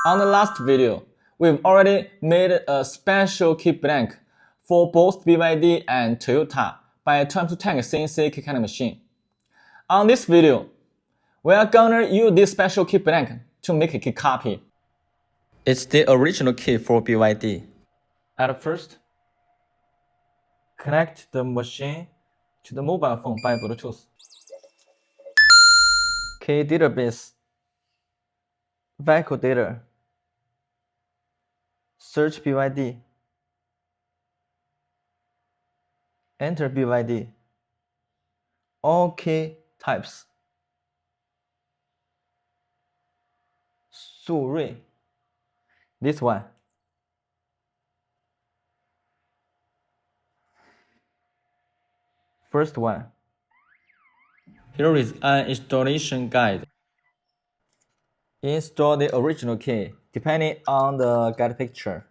On the last video, we've already made a special key blank for both BYD and Toyota by 2m2tank CNC key cutting machine. On this video, we are gonna use this special key blank to make a key copy. It's the original key for BYD. At first, connect the machine to the mobile phone by Bluetooth. Key database, vehicle data, search BYD, enter BYD, all key types, 速锐, this one. First one. Here is an installation guide. Install the original key depending on the guide picture.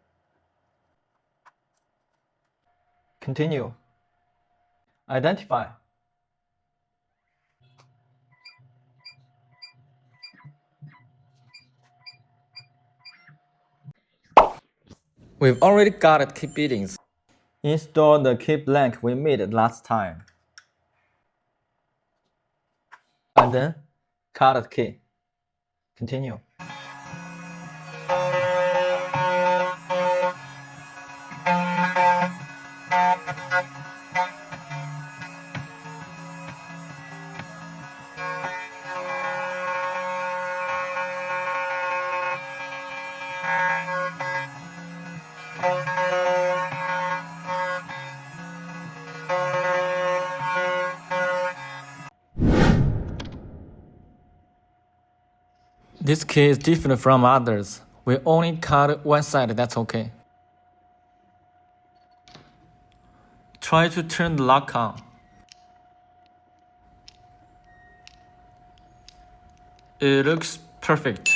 Continue. Identify. We've already got key biddings. Install the key blank we made last time. And then cut the key. Continue. This key is different from others. We only cut one side, that's okay. Try to turn the lock on. It looks perfect.